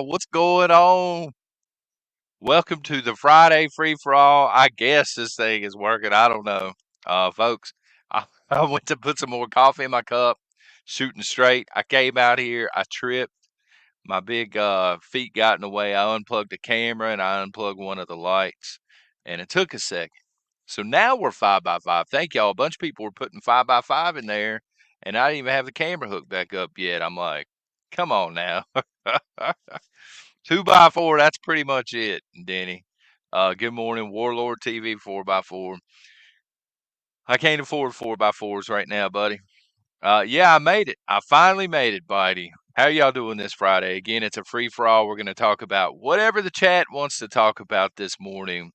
What's going on? Welcome to the Friday free for all. I guess this thing is working. I don't know. Folks, I went to put some more coffee in my cup, shooting straight. I came out here, I tripped. My big feet got in the way. I unplugged the camera and I unplugged one of the lights, and it took a second. So now we're 5x5. Thank y'all. A bunch of people were putting 5x5 in there, and I didn't even have the camera hooked back up yet. I'm like, come on now. 2x4, that's pretty much it, Denny. Good morning, Warlord TV 4x4. I can't afford 4x4s right now, buddy. Yeah, I made it. I finally made it, buddy. How y'all doing this Friday? Again, it's a free for all. We're going to talk about whatever the chat wants to talk about this morning.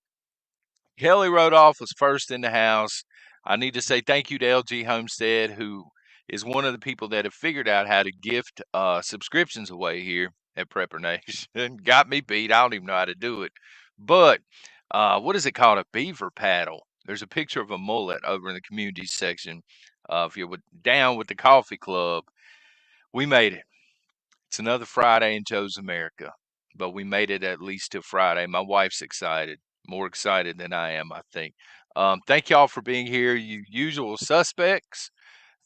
Kelly Rodolph was first in the house. I need to say thank you to LG Homestead, who is one of the people that have figured out how to gift subscriptions away here at preppernation. Got me beat. I don't even know how to do it. But what is it called? A beaver paddle. There's a picture of a mullet over in the community section. If you're down with the coffee club, we made it. It's another Friday in Joe's America, but we made it at least to Friday. My wife's excited, more excited than I am, I think. Thank y'all for being here, you usual suspects.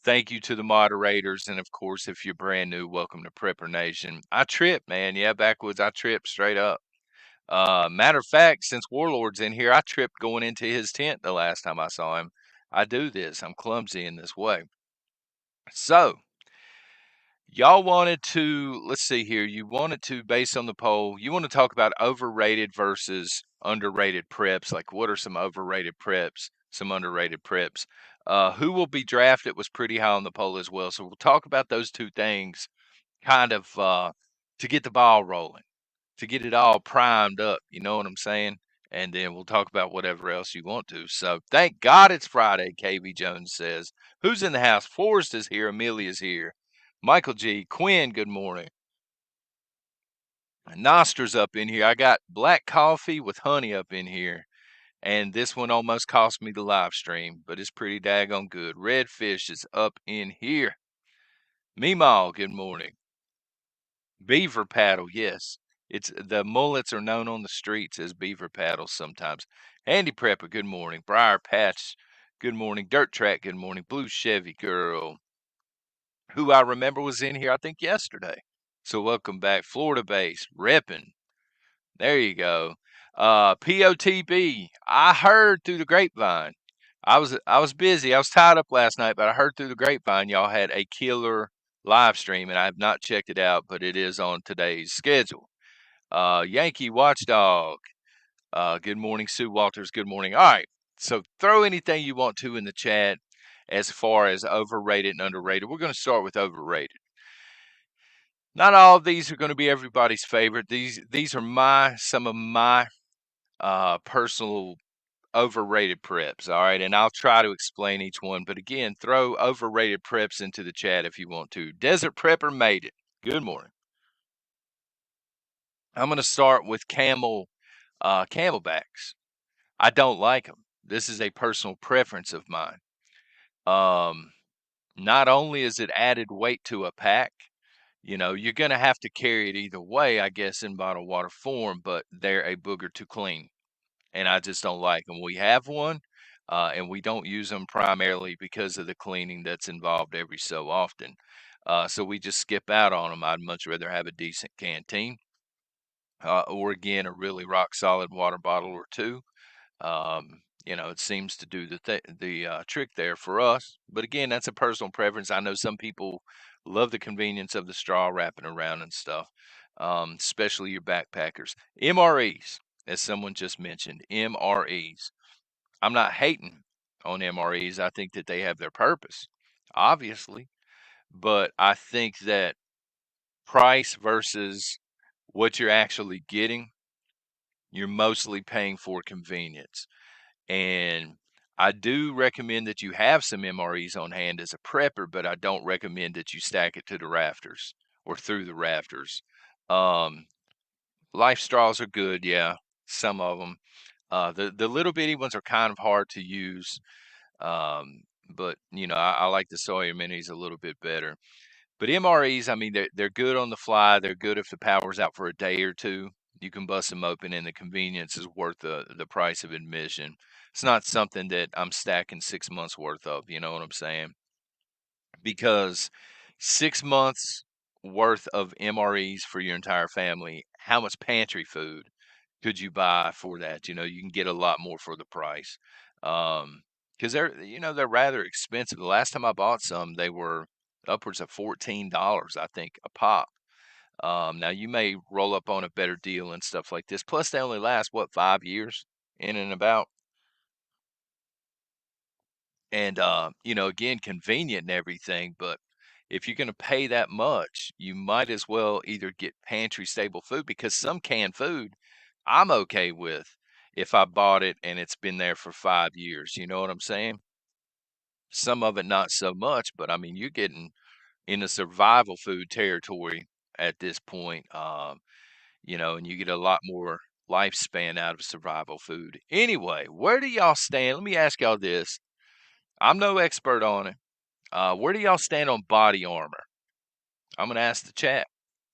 Thank you to the moderators, and of course, if you're brand new, welcome to Prepper Nation. I tripped, man. Yeah, backwoods, I tripped straight up. Matter of fact, since Warlord's in here, I tripped going into his tent the last time I saw him. I do this. I'm clumsy in this way. So, y'all wanted to, let's see here, you wanted to, based on the poll, you want to talk about overrated versus underrated preps. Like, what are some overrated preps, some underrated preps? Who will be drafted was pretty high on the poll as well. So we'll talk about those two things kind of to get the ball rolling, to get it all primed up. You know what I'm saying? And then we'll talk about whatever else you want to. So thank God it's Friday, KB Jones says. Who's in the house? Forrest is here. Amelia's here. Michael G. Quinn, good morning. Noster's up in here. I got black coffee with honey up in here. And this one almost cost me the live stream, but it's pretty daggone good. Redfish is up in here. Meemaw, good morning. Beaver paddle, yes. It's the mullets are known on the streets as beaver paddles sometimes. Andy Prepper, good morning. Briar Patch, good morning. Dirt Track, good morning. Blue Chevy Girl, who I remember was in here, I think, yesterday. So welcome back. Florida base, reppin'. There you go. POTB, I heard through the grapevine. I was busy. I was tied up last night, but I heard through the grapevine y'all had a killer live stream, and I have not checked it out, but it is on today's schedule. Yankee Watchdog, good morning. Sue Walters, good morning. All right, so throw anything you want to in the chat as far as overrated and underrated. We're going to start with overrated. Not all of these are going to be everybody's favorite. These are some of my personal overrated preps. All right, and I'll try to explain each one. But again, throw overrated preps into the chat if you want to. Desert Prepper made it. Good morning. I'm going to start with camelbacks. I don't like them. This is a personal preference of mine. Not only is it added weight to a pack, you know, you're going to have to carry it either way, I guess, in bottled water form, but they're a booger to clean. And I just don't like them. We have one, and we don't use them primarily because of the cleaning that's involved every so often. So we just skip out on them. I'd much rather have a decent canteen, or again, a really rock solid water bottle or two. You know, it seems to do the trick there for us. But again, that's a personal preference. I know some people love the convenience of the straw wrapping around and stuff, especially your backpackers. MREs, as someone just mentioned, MREs. I'm not hating. on MREs. I think that they have their purpose, obviously, but I think that price versus what you're actually getting, you're mostly paying for convenience. And I do recommend that you have some MREs on hand as a prepper, but I don't recommend that you stack it to the rafters or through the rafters. Um, Life straws are good, yeah, some of them. The little bitty ones are kind of hard to use, but I like the Sawyer Minis a little bit better. But MREs, I mean, they're good on the fly. They're good if the power's out for a day or two. You can bust them open, and the convenience is worth the price of admission. It's not something that I'm stacking 6 months worth of. You know what I'm saying? Because 6 months worth of MREs for your entire family. How much pantry food could you buy for that? You can get a lot more for the price. Because they're rather expensive. The last time I bought some, they were upwards of $14, I think, a pop. Now you may roll up on a better deal and stuff like this. Plus, they only last what, 5 years in and about. And again, convenient and everything. But if you're going to pay that much, you might as well either get pantry stable food, because some canned food I'm okay with if I bought it and it's been there for 5 years. You know what I'm saying? Some of it not so much, but I mean, you're getting in the survival food territory at this point. And you get a lot more lifespan out of survival food. Anyway, where do y'all stand? Let me ask y'all this. I'm no expert on it. Where do y'all stand on body armor? I'm gonna ask the chat.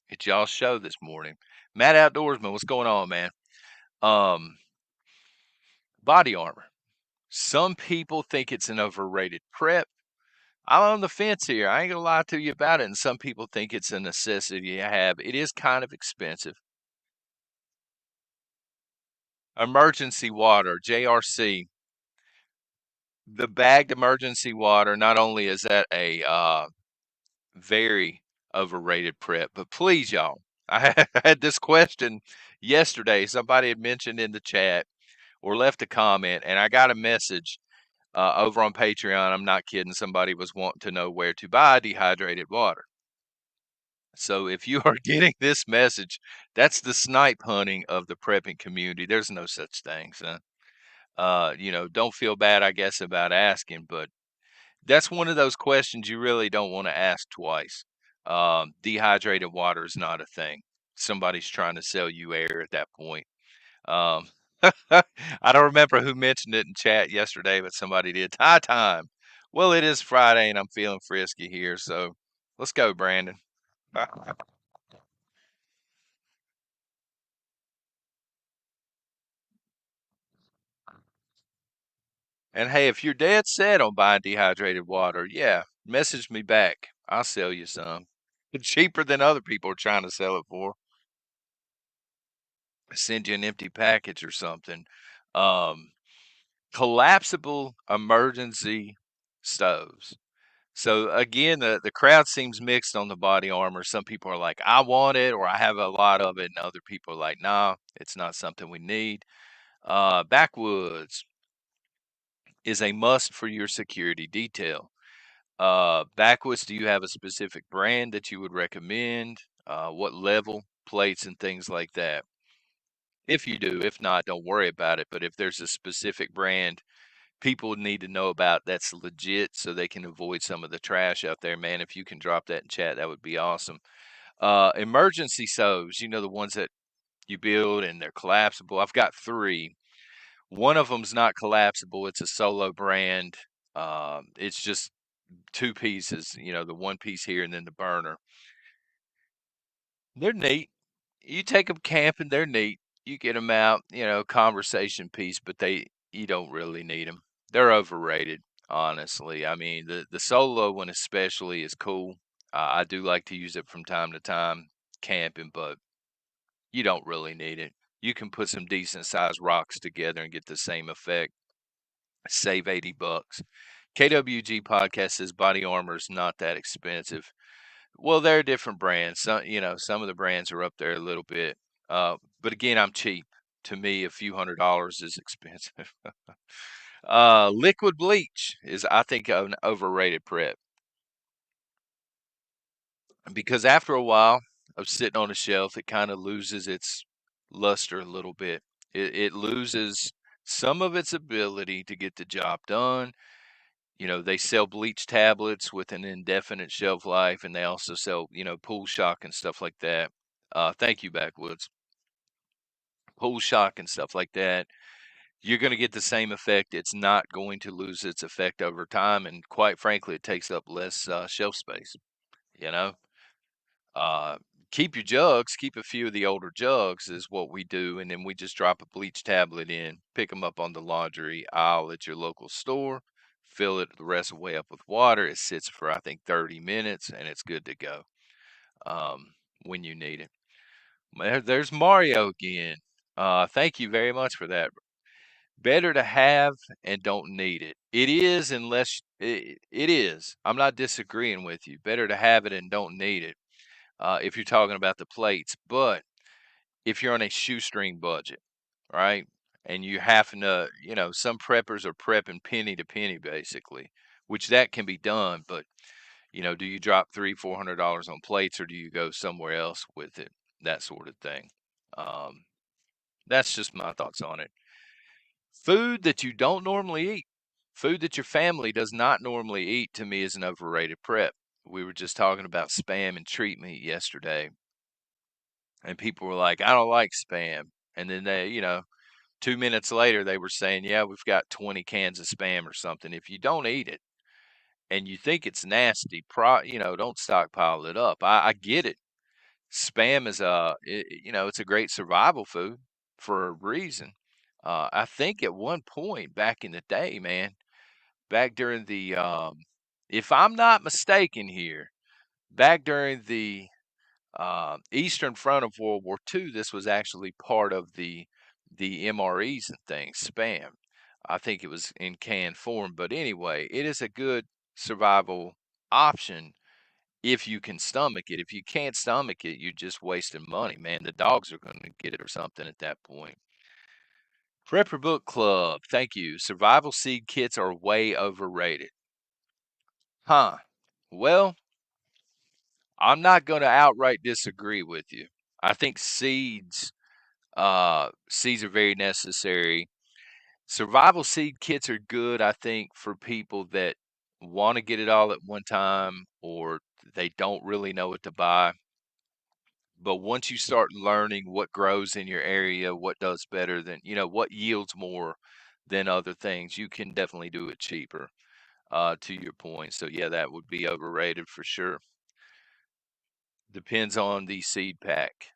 It's y'all's show this morning. Matt Outdoorsman, what's going on, man? Um, Body armor. Some people think it's an overrated prep. I'm on the fence here. I ain't gonna lie to you about it. And some people think it's a necessity to have. It is kind of expensive. Emergency water, JRC. The bagged emergency water. Not only is that a very overrated prep, but please, y'all. I had this question yesterday. Somebody had mentioned in the chat or left a comment, and I got a message over on Patreon. I'm not kidding. Somebody was wanting to know where to buy dehydrated water. So if you are getting this message, that's the snipe hunting of the prepping community. There's no such thing, son. Don't feel bad, I guess, about asking, but that's one of those questions you really don't want to ask twice. Dehydrated water is not a thing. Somebody's trying to sell you air at that point. Um, I don't remember who mentioned it in chat yesterday, but somebody did. Tie time. Well, it is Friday and I'm feeling frisky here, so let's go, Brandon. And hey, if you're dead set on buying dehydrated water, yeah, message me back. I'll sell you some. Cheaper than other people are trying to sell it for. Send you an empty package or something. Um, Collapsible emergency stoves. So again, the crowd seems mixed on the body armor. Some people are like, I want it, or I have a lot of it, and other people are like, nah, it's not something we need. Backwoods is a must for your security detail. Backwoods, do you have a specific brand that you would recommend? What level plates and things like that? If you do, if not, don't worry about it. But if there's a specific brand people need to know about that's legit so they can avoid some of the trash out there, man, if you can drop that in chat, that would be awesome. Emergency stoves, the ones that you build and they're collapsible. I've got three. One of them's not collapsible. It's a solo brand. It's just two pieces, the one piece here and then the burner. They're neat. You take them camping, they're neat. You get them out, conversation piece, but you don't really need them. They're overrated, honestly. I mean, the solo one especially is cool. I do like to use it from time to time camping, but you don't really need it. You can put some decent sized rocks together and get the same effect. Save $80. KWG podcast says body armor is not that expensive. Well, there are different brands. Some of the brands are up there a little bit. But again, I'm cheap. to me, a few $100s is expensive. Liquid bleach is, I think, an overrated prep because after a while of sitting on a shelf, it kind of loses its luster a little bit. It loses some of its ability to get the job done. You know, they sell bleach tablets with an indefinite shelf life, and they also sell, pool shock and stuff like that. Thank you, Backwoods. Pool shock and stuff like that. You're going to get the same effect. It's not going to lose its effect over time, and quite frankly, it takes up less shelf space. You know, uh, keep your jugs, keep a few of the older jugs is what we do, and then we just drop a bleach tablet in, pick them up on the laundry aisle at your local store, fill it the rest of the way up with water. It sits for I think 30 minutes, and it's good to go um, when you need it. There's Mario again. Thank you very much for that. Better to have and don't need it. It is, unless it is. I'm not disagreeing with you. Better to have it and don't need it. If you're talking about the plates, but if you're on a shoestring budget, right, and you happen to, some preppers are prepping penny to penny basically, which that can be done. But do you drop $300-400 on plates, or do you go somewhere else with it? That sort of thing. Um, that's just my thoughts on it. Food that you don't normally eat, food that your family does not normally eat, to me is an overrated prep. We were just talking about spam and treat meat yesterday, and people were like, "I don't like spam." And then they, 2 minutes later, they were saying, "Yeah, we've got 20 cans of spam or something." If you don't eat it and you think it's nasty, don't stockpile it up. I get it. Spam is it's a great survival food for a reason. I think at one point back in the day, man, back during the, if I'm not mistaken here, back during the Eastern Front of World War II, this was actually part of the MREs and things, spam. I think it was in canned form, but anyway, it is a good survival option if you can stomach it. If you can't stomach it, you're just wasting money, man. The dogs are going to get it or something at that point. Prepper Book Club, thank you. Survival seed kits are way overrated. Huh. Well, I'm not going to outright disagree with you. I think seeds are very necessary. Survival seed kits are good, I think, for people that want to get it all at one time, or they don't really know what to buy. But once you start learning what grows in your area, what does better than, what yields more than other things, you can definitely do it cheaper, to your point. So, yeah, that would be overrated for sure. Depends on the seed pack.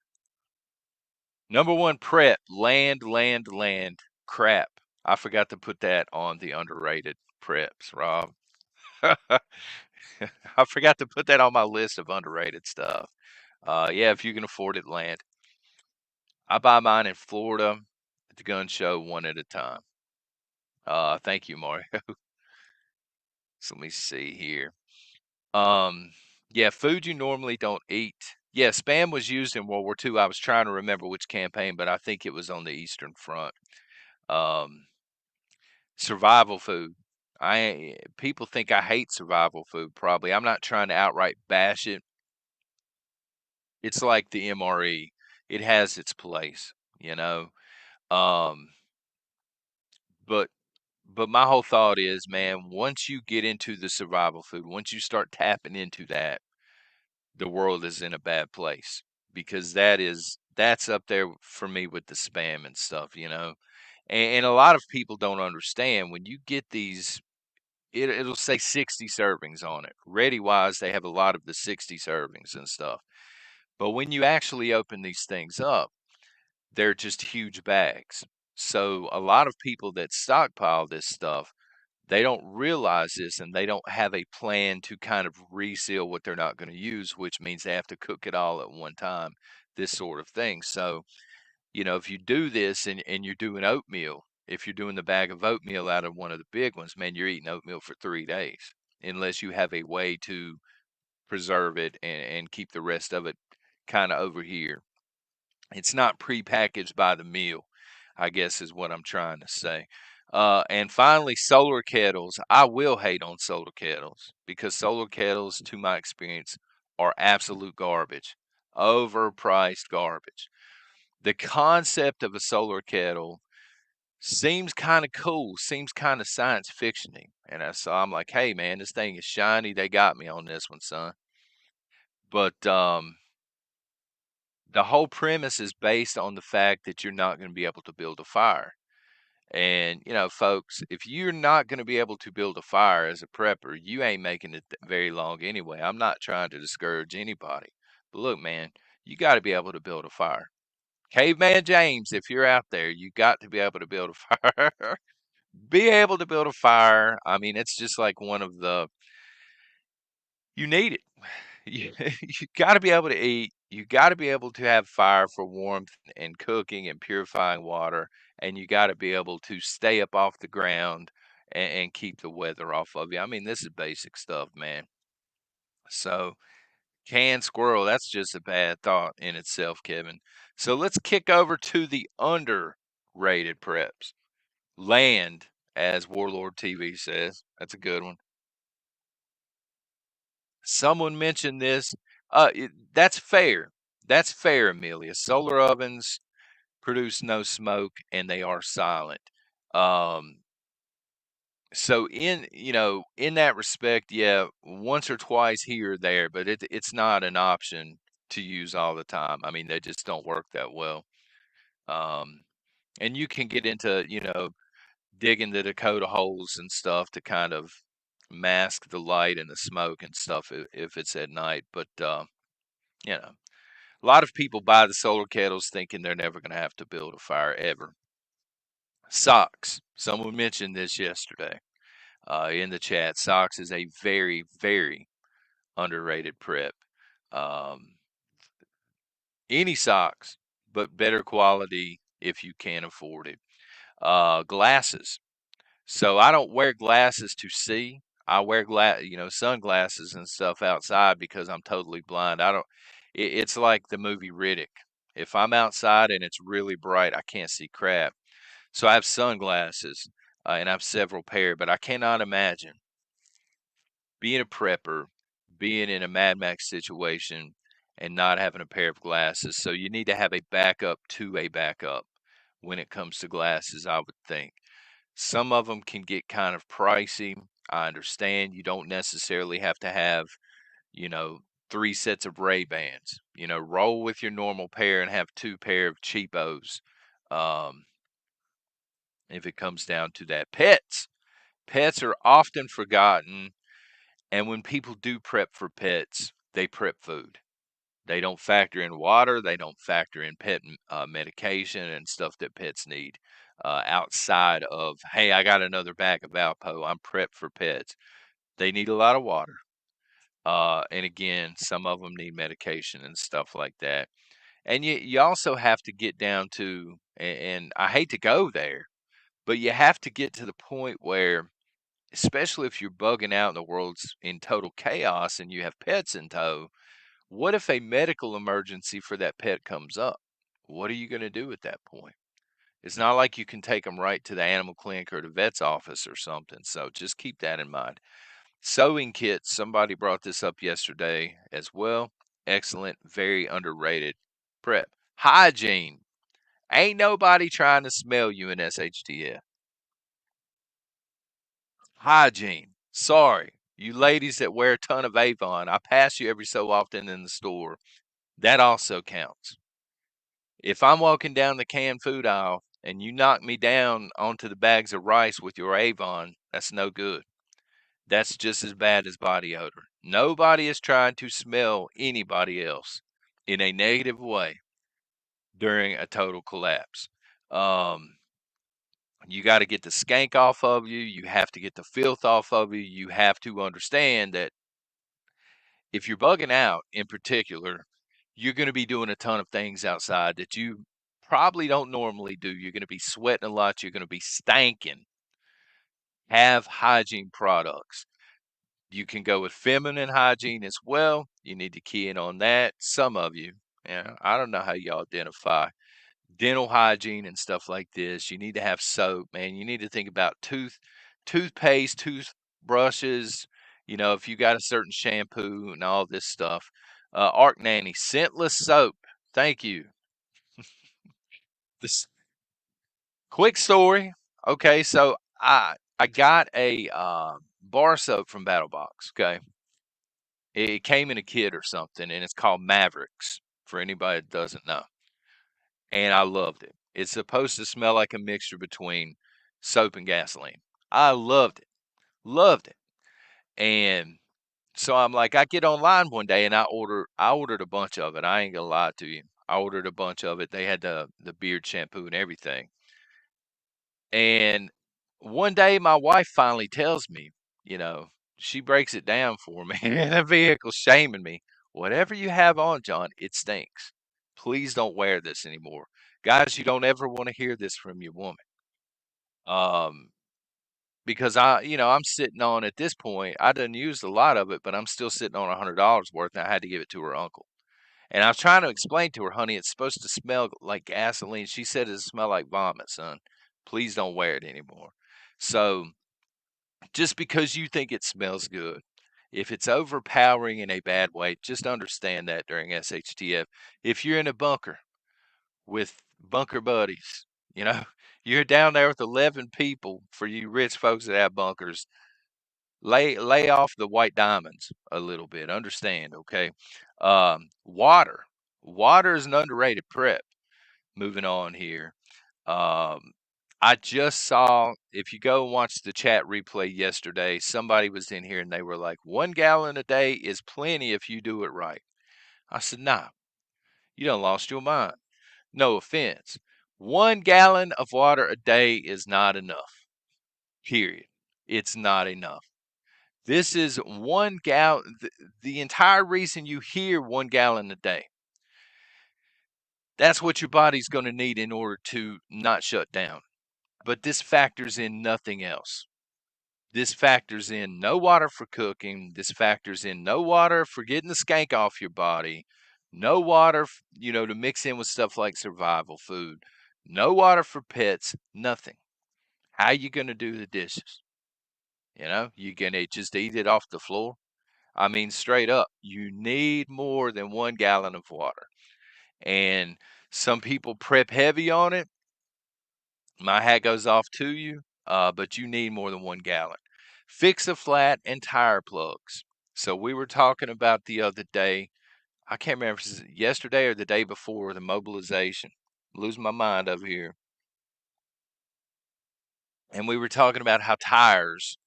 Number one, prep, land, land, land. Crap. I forgot to put that on the underrated preps, Rob. I forgot to put that on my list of underrated stuff. Yeah, if you can afford it, land. I buy mine in Florida at the gun show one at a time. Thank you, Mario. So let me see here. Um, yeah, food you normally don't eat. Yeah, spam was used in World War II. I was trying to remember which campaign, but I think it was on the Eastern Front. Um, Survival food. People think I hate survival food. Probably, I'm not trying to outright bash it. It's like the MRE. It has its place, you know. Um, but my whole thought is, man, once you get into the survival food, once you start tapping into that, the world is in a bad place, because that's up there for me with the spam and stuff, and a lot of people don't understand when you get these. It'll say 60 servings on it. Ready wise, they have a lot of the 60 servings and stuff. But when you actually open these things up, they're just huge bags. So a lot of people that stockpile this stuff, they don't realize this, and they don't have a plan to kind of reseal what they're not going to use, which means they have to cook it all at one time, this sort of thing. So, if you do this and you're doing oatmeal, if you're doing the bag of oatmeal out of one of the big ones, man, you're eating oatmeal for 3 days, unless you have a way to preserve it and keep the rest of it kind of over here. It's not prepackaged by the meal. I guess is what I'm trying to say. And finally, solar kettles. I will hate on solar kettles because solar kettles, to my experience, are absolute garbage, overpriced garbage. The concept of a solar kettle seems kind of cool, seems kind of science fictiony. And so I'm like, hey man, this thing is shiny. They got me on this one, son. But the whole premise is based on the fact that you're not going to be able to build a fire. And, you know, folks, if you're not going to be able to build a fire as a prepper, you ain't making it very long anyway. I'm not trying to discourage anybody. But look, man, you got to be able to build a fire. Caveman James, if you're out there, you got to be able to build a fire. Be able to build a fire. I mean, it's just like one of the, you need it. You got to be able to eat. You got to be able to have fire for warmth and cooking and purifying water. And you got to be able to stay up off the ground and keep the weather off of you. I mean, this is basic stuff, man. So, canned squirrel, that's just a bad thought in itself, Kevin. So, let's kick over to the underrated preps. Land, as Warlord TV says. That's a good one. Someone mentioned this. That's fair. That's fair, Amelia. Solar ovens produce no smoke and they are silent. Um, so in that respect, yeah, once or twice here or there, but it's not an option to use all the time. I mean, they just don't work that well. Um, and you can get into, digging the Dakota holes and stuff to kind of mask the light and the smoke and stuff if it's at night. But you know, a lot of people buy the solar kettles thinking they're never going to have to build a fire ever. Socks. Someone mentioned this yesterday in the chat. Socks is a very, very underrated prep. Um, any socks, but better quality if you can afford it. Glasses. So I don't wear glasses to see. I wear sunglasses and stuff outside because I'm totally blind. I don't. It's like the movie Riddick. If I'm outside and it's really bright, I can't see crap. So I have sunglasses, and I have several pair. But I cannot imagine being a prepper, being in a Mad Max situation, and not having a pair of glasses. So you need to have a backup to a backup when it comes to glasses, I would think. Some of them can get kind of pricey. I understand you don't necessarily have to have, you know, 3 sets of Ray-Bans. Roll with your normal pair and have 2 pair of cheapos. Um, if it comes down to that. Pets are often forgotten, and when people do prep for pets, they prep food. They don't factor in water. They don't factor in pet medication and stuff that pets need. Outside of, hey, I got another bag of Alpo. I'm prepped for pets. They need a lot of water. And again, some of them need medication and stuff like that. And you also have to get down to, and I hate to go there, but you have to get to the point where, especially if you're bugging out and the world's in total chaos and you have pets in tow, what if a medical emergency for that pet comes up? What are you going to do at that point? It's not like you can take them right to the animal clinic or the vet's office or something. So just keep that in mind. Sewing kits, somebody brought this up yesterday as well. Excellent, very underrated prep. Hygiene. Ain't nobody trying to smell you in SHTF. Hygiene. Sorry. You ladies that wear a ton of Avon, I pass you every so often in the store. That also counts. If I'm walking down the canned food aisle and you knock me down onto the bags of rice with your Avon, that's no good. That's just as bad as body odor. Nobody is trying to smell anybody else in a negative way during a total collapse. Um, you got to get the skank off of you. You have to get the filth off of you. You have to understand that if you're bugging out in particular, you're going to be doing a ton of things outside that you probably don't normally do. You're going to be sweating a lot. You're going to be stanking. Have hygiene products. You can go with feminine hygiene as well. You need to key in on that. Some of you, I don't know how you identify. dental hygiene and stuff like this. You need to have soap, man. You need to think about toothpaste, toothbrushes, if you got a certain shampoo and all this stuff. Arc Nanny, scentless soap. Thank you. This quick story. Okay, so I got a bar soap from Battle Box. Okay, it came in a kit or something, and it's called Mavericks. For anybody that doesn't know, and I loved it. It's supposed to smell like a mixture between soap and gasoline. I loved it, and so I'm like, I get online one day and I ordered a bunch of it. I ain't gonna lie to you. I ordered a bunch of it. They had the beard shampoo and everything. And one day my wife finally tells me, you know, she breaks it down for me in a vehicle, shaming me. Whatever you have on, John, it stinks. Please don't wear this anymore. Guys, you don't ever want to hear this from your woman. Um, because I'm sitting on at this point, I done used a lot of it, but I'm still sitting on $100 worth, and I had to give it to her uncle. And I was trying to explain to her, honey, it's supposed to smell like gasoline. She said it smell like vomit, son. Please don't wear it anymore. So just because you think it smells good, if it's overpowering in a bad way, just understand that during SHTF. If you're in a bunker with bunker buddies, you know, you're down there with 11 people for you rich folks that have bunkers. Lay off the white diamonds a little bit. Understand, okay? Water. Water is an underrated prep. Moving on here. Um, I just saw, if you go and watch the chat replay yesterday, somebody was in here and they were like, 1 gallon a day is plenty if you do it right. I said, nah, you done lost your mind. No offense. 1 gallon of water a day is not enough. Period. It's not enough. This is 1 gallon. The entire reason you hear 1 gallon a day, that's what your body's going to need in order to not shut down. But this factors in nothing else. This factors in no water for cooking. This factors in no water for getting the skank off your body. No water, to mix in with stuff like survival food. No water for pets. Nothing. How you going to do the dishes? You going to just eat it off the floor? I mean, straight up, you need more than 1 gallon of water. And some people prep heavy on it. My hat goes off to you, but you need more than 1 gallon. Fix a flat and tire plugs. So we were talking about the other day. I can't remember if it was yesterday or the day before the mobilization. Losing my mind over here. And we were talking about how tires,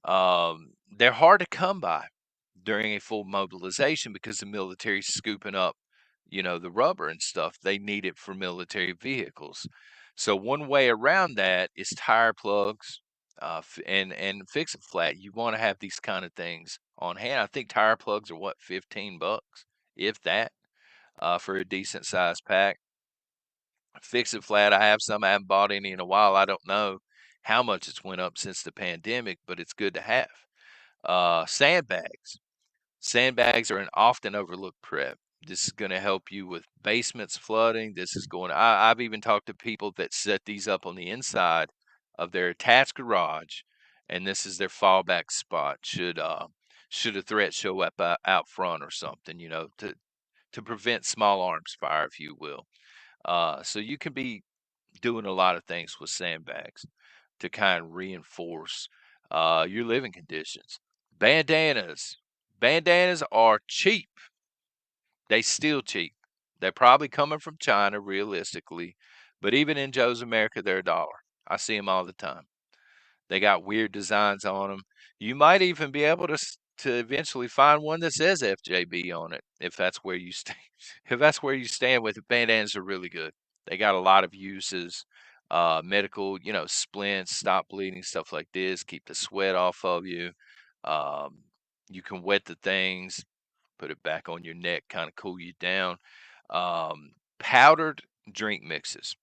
they're hard to come by during a full mobilization because the military's scooping up, the rubber and stuff. They need it for military vehicles. So one way around that is tire plugs, and fix a flat. You want to have these kind of things on hand. I think tire plugs are what, $15, if that, for a decent sized pack. Fix it flat. I have some. I haven't bought any in a while. I don't know how much it's went up since the pandemic, but it's good to have. Sandbags. Sandbags are an often overlooked prep. This is going to help you with basements flooding. This is going. I've even talked to people that set these up on the inside of their attached garage, and this is their fallback spot. Should a threat show up out front or something, to prevent small arms fire, if you will. So you can be doing a lot of things with sandbags to kind of reinforce your living conditions. Bandanas. Bandanas are cheap. They still cheap. They're probably coming from China, realistically, but even in Joe's America, they're $1. I see them all the time. They got weird designs on them. You might even be able to eventually find one that says FJB on it if that's where you stay. If that's where you stand with it, bandanas are really good. They got a lot of uses. Medical, splints, stop bleeding, stuff like this, keep the sweat off of you. Um, you can wet the things, put it back on your neck, kind of cool you down. Powdered drink mixes.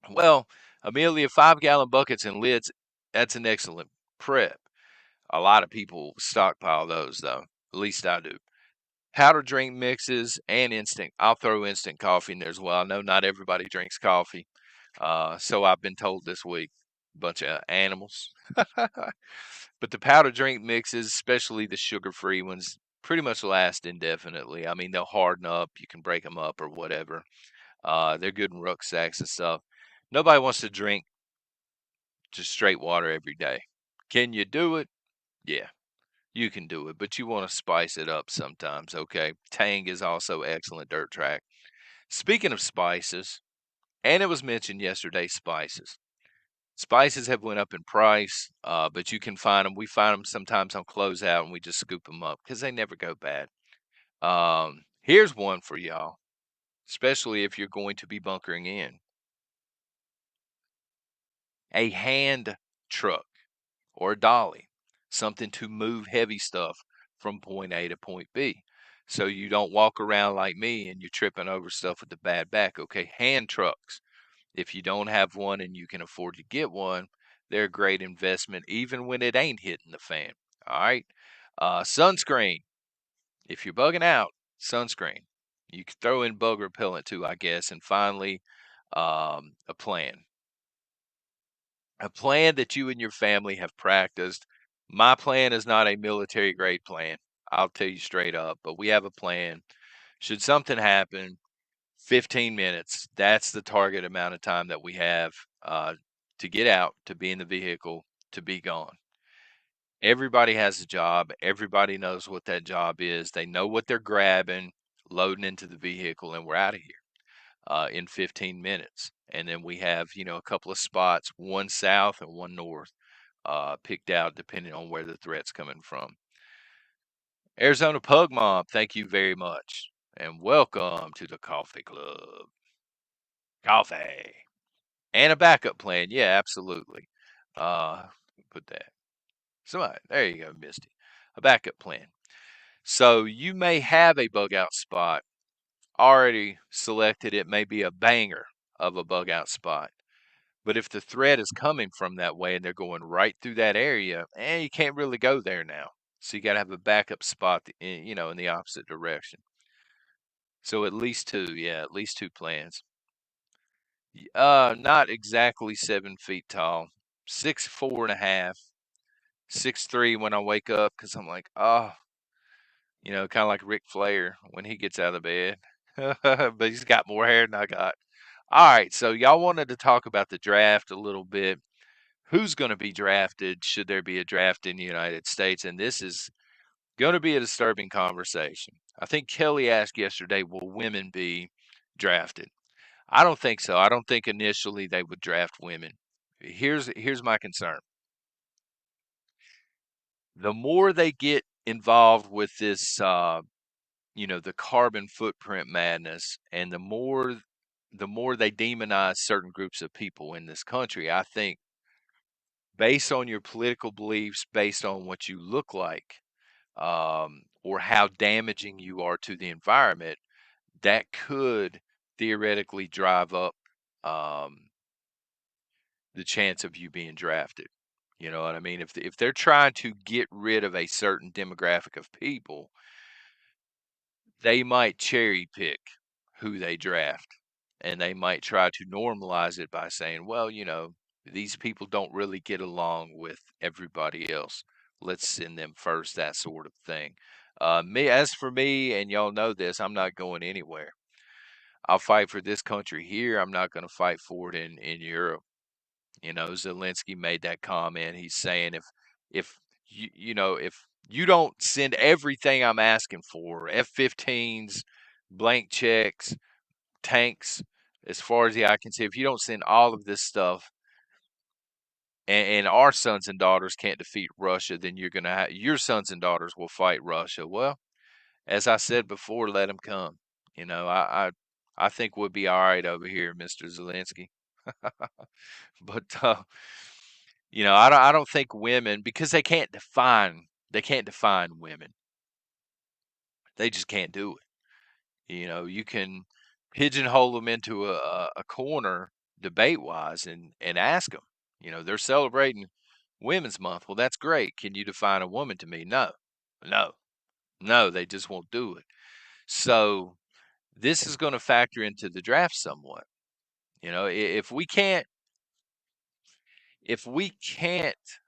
Well, Amelia, 5 gallon buckets and lids, that's an excellent prep. A lot of people stockpile those, though. At least I do. powder drink mixes, and instant. I'll throw instant coffee in there as well. I know not everybody drinks coffee, so I've been told this week. Bunch of animals. But the powder drink mixes, especially the sugar-free ones, pretty much last indefinitely. I mean, they'll harden up. You can break them up or whatever. They're good in rucksacks and stuff. Nobody wants to drink just straight water every day. Can you do it? Yeah, you can do it, but you want to spice it up sometimes, okay? Tang is also excellent dirt track. Speaking of spices, and it was mentioned yesterday, spices. Spices have went up in price, but you can find them. We find them sometimes on closeout, and we just scoop them up because they never go bad. Here's one for y'all, especially if you're going to be bunkering in. A hand truck or a dolly, something to move heavy stuff from point A to point B. So you don't walk around like me and you're tripping over stuff with the bad back. Okay, hand trucks. If you don't have one and you can afford to get one, they're a great investment even when it ain't hitting the fan. All right. Sunscreen. If you're bugging out, sunscreen. You can throw in bug repellent too, I guess. And finally, a plan. A plan that you and your family have practiced. My plan is not a military grade plan. I'll tell you straight up, but we have a plan. Should something happen, 15 minutes, that's the target amount of time that we have to get out, to be in the vehicle, to be gone. Everybody has a job. Everybody knows what that job is. They know what they're grabbing, loading into the vehicle, and we're out of here in 15 minutes. And then we have, a couple of spots, one south and one north, picked out depending on where the threat's coming from. Arizona Pug Mob, thank you very much. And welcome to the Coffee Club. Coffee. And a backup plan. Yeah, absolutely. Put that. Somebody, there you go, Misty. A backup plan. So you may have a bug out spot already selected. It may be a banger of a bug out spot. But if the threat is coming from that way and they're going right through that area, you can't really go there now. So you got to have a backup spot, in the opposite direction. So at least two, yeah, at least two plans. Not exactly 7 feet tall, 6'4.5", 6'3" when I wake up because I'm like, oh, kind of like Ric Flair when he gets out of bed, but he's got more hair than I got. All right, so y'all wanted to talk about the draft a little bit. Who's going to be drafted? Should there be a draft in the United States? And this is going to be a disturbing conversation. I think Kelly asked yesterday, will women be drafted? I don't think so. I don't think initially they would draft women. Here's my concern. The more they get involved with this, the carbon footprint madness, and the more they demonize certain groups of people in this country, I think based on your political beliefs, based on what you look like, or how damaging you are to the environment, that could theoretically drive up the chance of you being drafted. You know what I mean? If they're trying to get rid of a certain demographic of people, they might cherry pick who they draft, and they might try to normalize it by saying, well, these people don't really get along with everybody else. Let's send them first, that sort of thing. As for me, and y'all know this, I'm not going anywhere. I'll fight for this country here. I'm not going to fight for it in Europe. Zelensky made that comment. He's saying if you don't send everything I'm asking for, F-15s, blank checks, tanks, as far as the eye can see, if you don't send all of this stuff, and our sons and daughters can't defeat Russia, then you're gonna have your sons and daughters will fight Russia. Well, as I said before, let them come. I think we'll be all right over here, Mr. Zelensky. But I don't think women, because they can't define women. They just can't do it. You can pigeonhole them into a corner debate wise and ask them. They're celebrating Women's Month. Well, that's great. Can you define a woman to me? No, no, no. They just won't do it. So this is going to factor into the draft somewhat. If we can't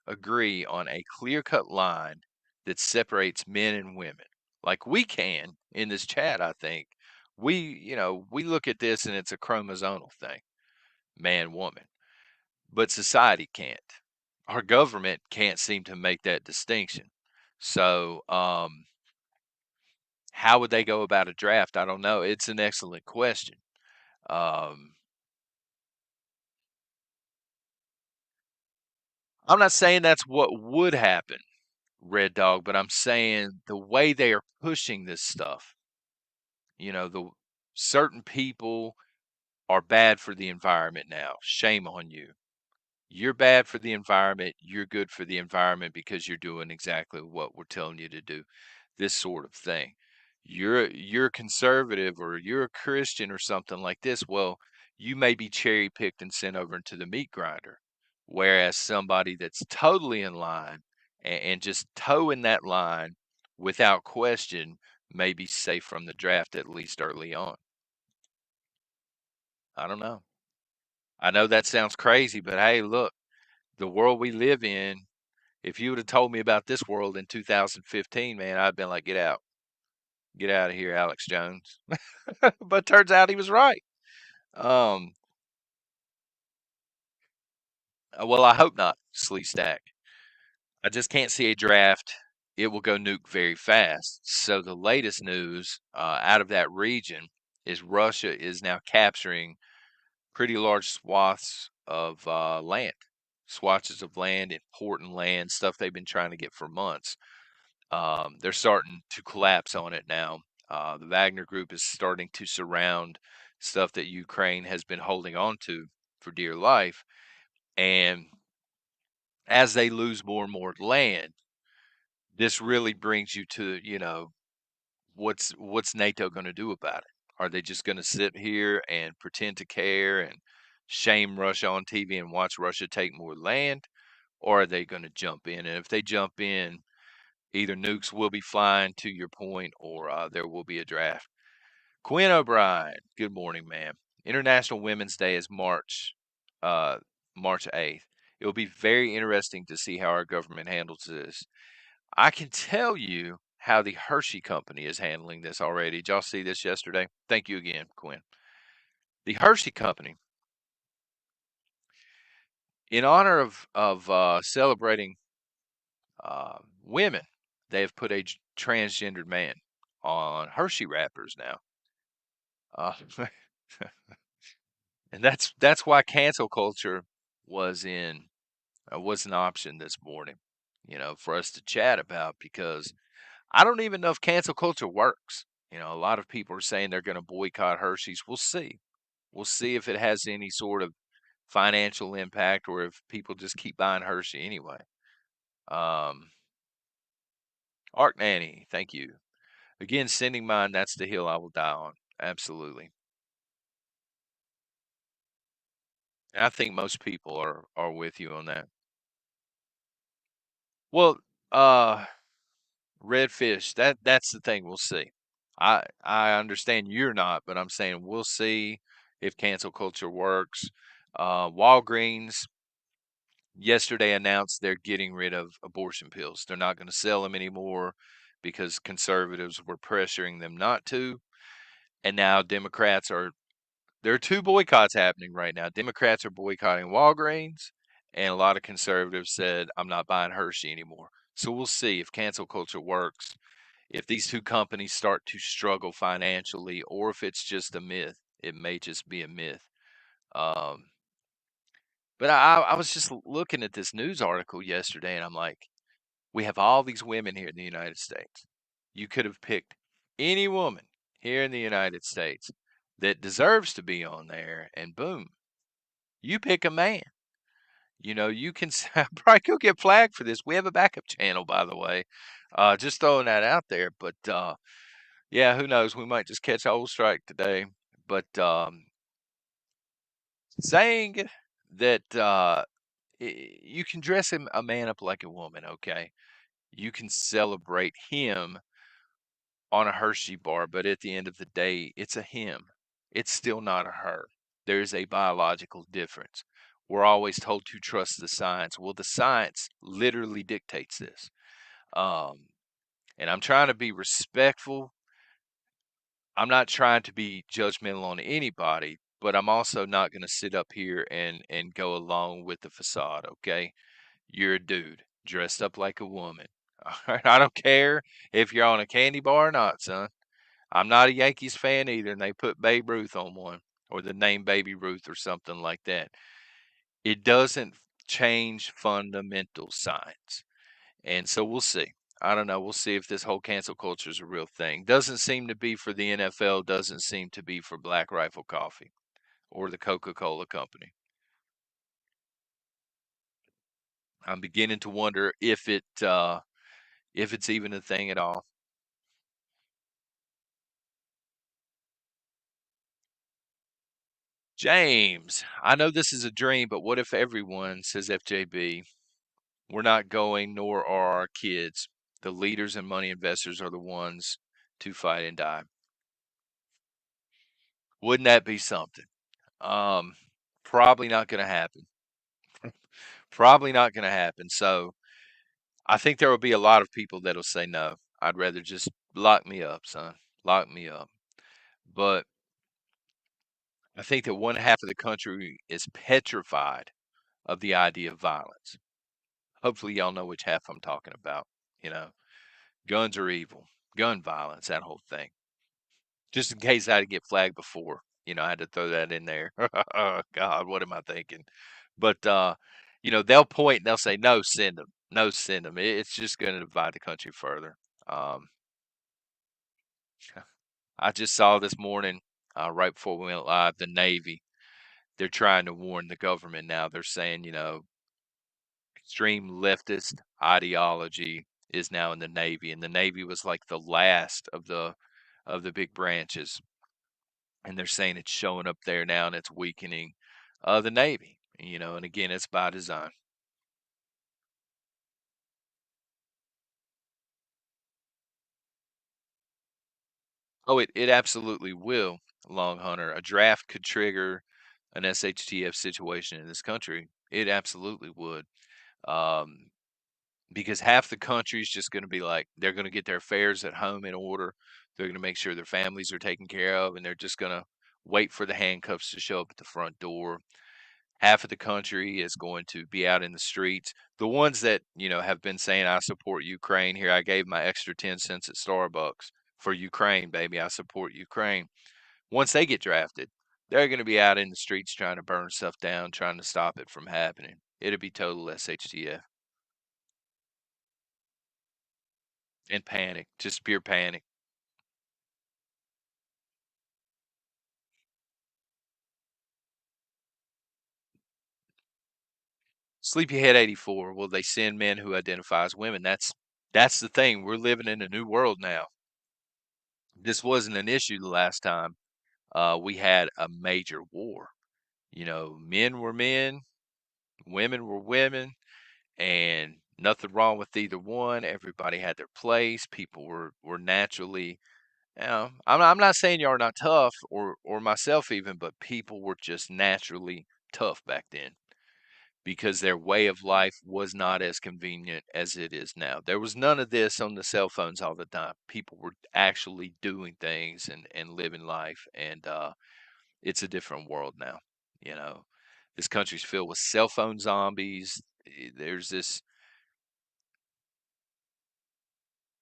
agree on a clear-cut line that separates men and women, like we can in this chat, I think we look at this and it's a chromosomal thing, man, woman, but society can't. Our government can't seem to make that distinction. So, how would they go about a draft? I don't know. It's an excellent question. Um, I'm not saying that's what would happen, Red Dog, but I'm saying the way they are pushing this stuff, the certain people are bad for the environment now. Shame on you. You're bad for the environment. You're good for the environment because you're doing exactly what we're telling you to do. This sort of thing. You're conservative or you're a Christian or something like this. Well, you may be cherry picked and sent over into the meat grinder. Whereas somebody that's totally in line and just toeing that line without question may be safe from the draft at least early on. I don't know. I know that sounds crazy, but hey, look, the world we live in, if you would have told me about this world in 2015, man, I'd been like, get out. Get out of here, Alex Jones. But turns out he was right. Um, well, I hope not, Slee Stack. I just can't see a draft. It will go nuke very fast. So the latest news out of that region is Russia is now capturing pretty large swaths of land, swatches of land, important land, stuff they've been trying to get for months. They're starting to collapse on it now. The Wagner Group is starting to surround stuff that Ukraine has been holding on to for dear life. And as they lose more and more land, this really brings you to, what's NATO going to do about it? Are they just going to sit here and pretend to care and shame Russia on TV and watch Russia take more land? Or are they going to jump in? And if they jump in, either nukes will be flying to your point or there will be a draft. Quinn O'Brien, good morning, ma'am. International Women's Day is uh, March 8th. It will be very interesting to see how our government handles this. I can tell you how the Hershey Company is handling this already. Did y'all see this yesterday? Thank you again, Quinn. The Hershey Company, in honor of celebrating women, they have put a transgendered man on Hershey wrappers now. Uh, and that's why cancel culture was in was an option this morning, for us to chat about because I don't even know if cancel culture works. A lot of people are saying they're going to boycott Hershey's. We'll see. We'll see if it has any sort of financial impact or if people just keep buying Hershey anyway. Um, Arc Nanny, thank you. Again, sending mine, that's the hill I will die on. Absolutely. And I think most people are with you on that. Well, redfish, that's the thing. We'll see. I understand you're not, but I'm saying we'll see if cancel culture works. Walgreens yesterday announced they're getting rid of abortion pills. They're not going to sell them anymore because conservatives were pressuring them not to. And now Democrats are there are two boycotts happening right now. Democrats are boycotting Walgreens, and a lot of conservatives said, I'm not buying Hershey anymore. So we'll see if cancel culture works, if these two companies start to struggle financially, or if it's just a myth. It may just be a myth. Um, but I was just looking at this news article yesterday, and I'm like, we have all these women here in the United States. You could have picked any woman here in the United States that deserves to be on there, and boom, you pick a man. You can probably go get flagged for this. We have a backup channel, by the way. Just throwing that out there. But yeah, who knows? We might just catch a old strike today. But saying that you can dress a man up like a woman, okay? You can celebrate him on a Hershey bar, but at the end of the day, it's a him. It's still not a her. There's a biological difference. We're always told to trust the science. Well, the science literally dictates this. Um, and I'm trying to be respectful. I'm not trying to be judgmental on anybody, but I'm also not going to sit up here and go along with the facade, okay? You're a dude dressed up like a woman. All right, I don't care if you're on a candy bar or not, son. I'm not a Yankees fan either, and they put Babe Ruth on one or the name Baby Ruth or something like that. It doesn't change fundamental science. And so we'll see. I don't know. We'll see if this whole cancel culture is a real thing. Doesn't seem to be for the NFL, doesn't seem to be for Black Rifle Coffee or the Coca-Cola Company. I'm beginning to wonder if it's even a thing at all. James, I know this is a dream, but what if everyone, says FJB, we're not going, nor are our kids. The leaders and money investors are the ones to fight and die. Wouldn't that be something? Um, Probably not going to happen. Probably not going to happen. So I think there will be a lot of people that'll say no. I'd rather just lock me up, son. Lock me up. But I think that one half of the country is petrified of the idea of violence. Hopefully, y'all know which half I'm talking about. You know, guns are evil, gun violence, that whole thing. Just in case I had to get flagged before, I had to throw that in there. Oh, God, what am I thinking? But, they'll point and they'll say, no, send them. No, send them. It's just going to divide the country further. Um, I just saw this morning, right before we went live, the Navy. They're trying to warn the government now. They're saying, extreme leftist ideology is now in the Navy, and the Navy was like the last of the big branches, and they're saying it's showing up there now and it's weakening the Navy. And again, it's by design. Oh, it absolutely will, Long Hunter. A draft could trigger an SHTF situation in this country. It absolutely would. Um, because half the country is just going to be like, they're going to get their affairs at home in order. They're going to make sure their families are taken care of, and they're just going to wait for the handcuffs to show up at the front door. Half of the country is going to be out in the streets. The ones that, have been saying, I support Ukraine. Here, I gave my extra 10 cents at Starbucks for Ukraine, baby. I support Ukraine. Once they get drafted, they're going to be out in the streets trying to burn stuff down, trying to stop it from happening. It'll be total SHTF and panic, just pure panic. Sleepyhead 84. Will they send men who identify as women? That's the thing. We're living in a new world now. This wasn't an issue the last time we had a major war. Men were men, women were women, and nothing wrong with either one. Everybody had their place. People were naturally. I'm not saying y'all are not tough or myself even, but people were just naturally tough back then because their way of life was not as convenient as it is now. There was none of this on the cell phones all the time. People were actually doing things and living life, and it's a different world now. You know, this country's filled with cell phone zombies. There's this.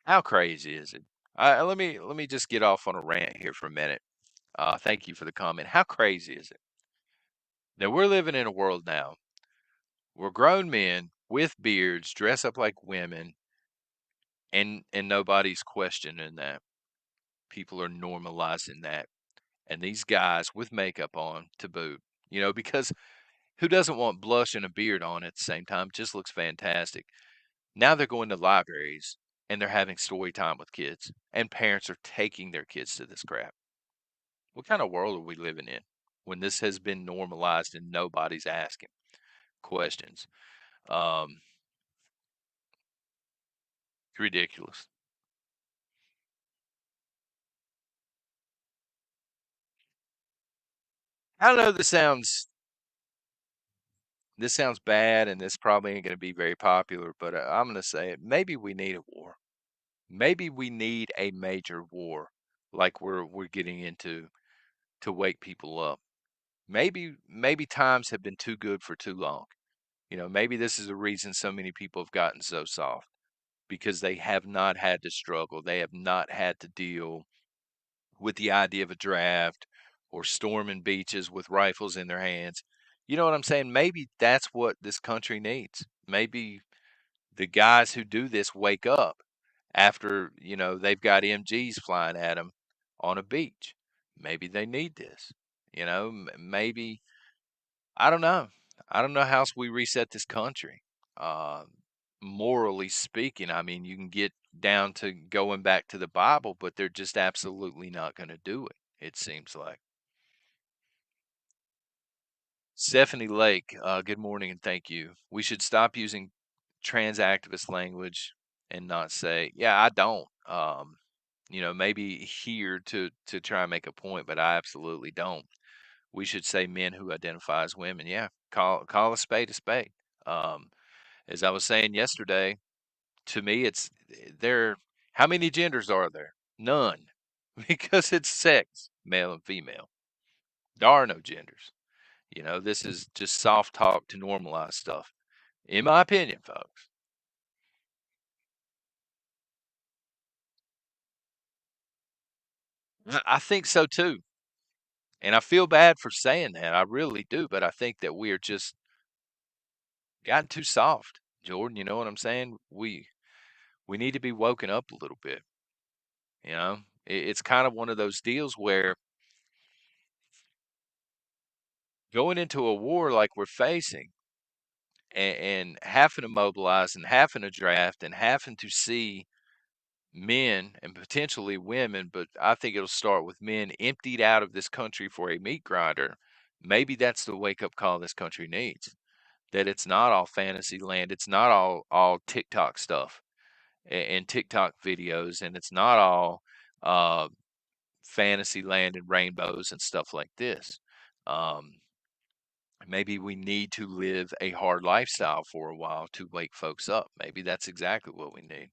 How crazy is it? Let me just get off on a rant here for a minute. Thank you for the comment. How crazy is it that we're living in a world now where grown men with beards dress up like women and nobody's questioning that. People are normalizing that. And these guys with makeup on to boot, because who doesn't want blush and a beard on at the same time? Just looks fantastic. Now they're going to libraries and they're having story time with kids, and parents are taking their kids to this crap. What kind of world are we living in when this has been normalized and nobody's asking questions? Um, Ridiculous. I don't know. This sounds bad, and this probably ain't going to be very popular. But I'm going to say it. Maybe we need a war. Maybe we need a major war, like we're getting into, to wake people up. Maybe times have been too good for too long. Maybe this is the reason so many people have gotten so soft, because they have not had to struggle. They have not had to deal with the idea of a draft or storming beaches with rifles in their hands. You know what I'm saying? Maybe that's what this country needs. Maybe the guys who do this wake up after, they've got MGs flying at them on a beach. Maybe they need this. Maybe, I don't know. I don't know how else we reset this country. Uh, Morally speaking, I mean, you can get down to going back to the Bible, but they're just absolutely not going to do it, it seems like. Stephanie Lake, good morning and thank you. We should stop using trans activist language and not say, yeah, I don't. Maybe here to try and make a point, but I absolutely don't. We should say men who identify as women. Yeah, call a spade a spade. Um, as I was saying yesterday, to me, it's there. How many genders are there? None, because it's sex, male and female. There are no genders. This is just soft talk to normalize stuff, in my opinion, folks. I think so too. And I feel bad for saying that. I really do. But I think that we are just gotten too soft, Jordan. You know what I'm saying? We need to be woken up a little bit. It's kind of one of those deals where going into a war like we're facing, and having to mobilize and having to draft and having to see men and potentially women, but I think it'll start with men emptied out of this country for a meat grinder. Maybe that's the wake up call this country needs. That it's not all fantasy land. It's not all TikTok stuff and TikTok videos, and it's not all uh, fantasy land and rainbows and stuff like this. Um, Maybe we need to live a hard lifestyle for a while to wake folks up. Maybe that's exactly what we need.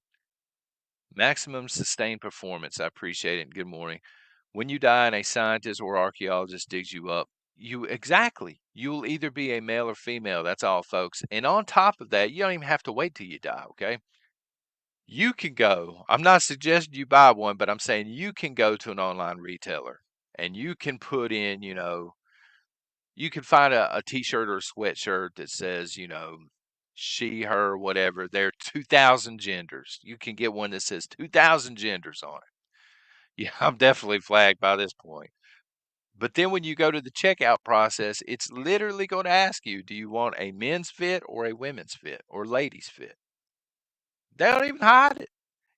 Maximum sustained performance. I appreciate it. Good morning. When you die and a scientist or archaeologist digs you up, you'll either be a male or female. That's all, folks. And on top of that, you don't even have to wait till you die, okay? You can go. I'm not suggesting you buy one, but I'm saying you can go to an online retailer and you can put in, you can find a t-shirt or a sweatshirt that says, she, her, whatever. There are 2,000 genders. You can get one that says 2,000 genders on it. Yeah, I'm definitely flagged by this point. But then when you go to the checkout process, it's literally going to ask you, do you want a men's fit or a women's fit or ladies fit? They don't even hide it.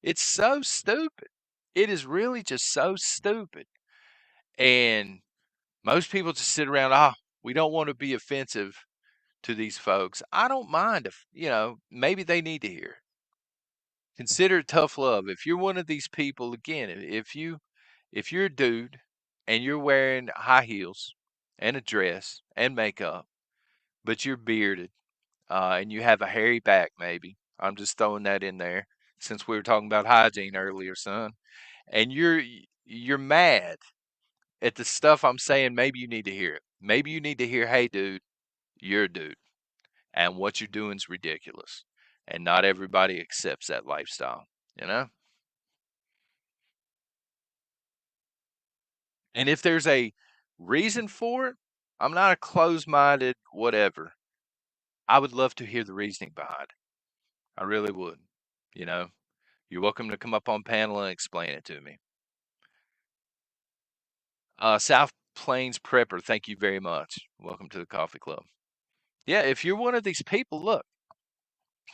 It's so stupid. It is really just so stupid. And most people just sit around, we don't want to be offensive to these folks. I don't mind if, maybe they need to hear it. Consider it tough love. If you're one of these people, again, if you're a dude and you're wearing high heels and a dress and makeup, but you're bearded, and you have a hairy back, maybe. I'm just throwing that in there since we were talking about hygiene earlier, son. And you're mad at the stuff I'm saying. Maybe you need to hear it. Maybe you need to hear, hey, dude, you're a dude, and what you're doing is ridiculous, and not everybody accepts that lifestyle. You know. And if there's a reason for it, I'm not a closed minded whatever. I would love to hear the reasoning behind it. I really would. You know, you're welcome to come up on panel and explain it to me. South Plains Prepper, thank you very much. Welcome to the coffee club. Yeah, if you're one of these people, look,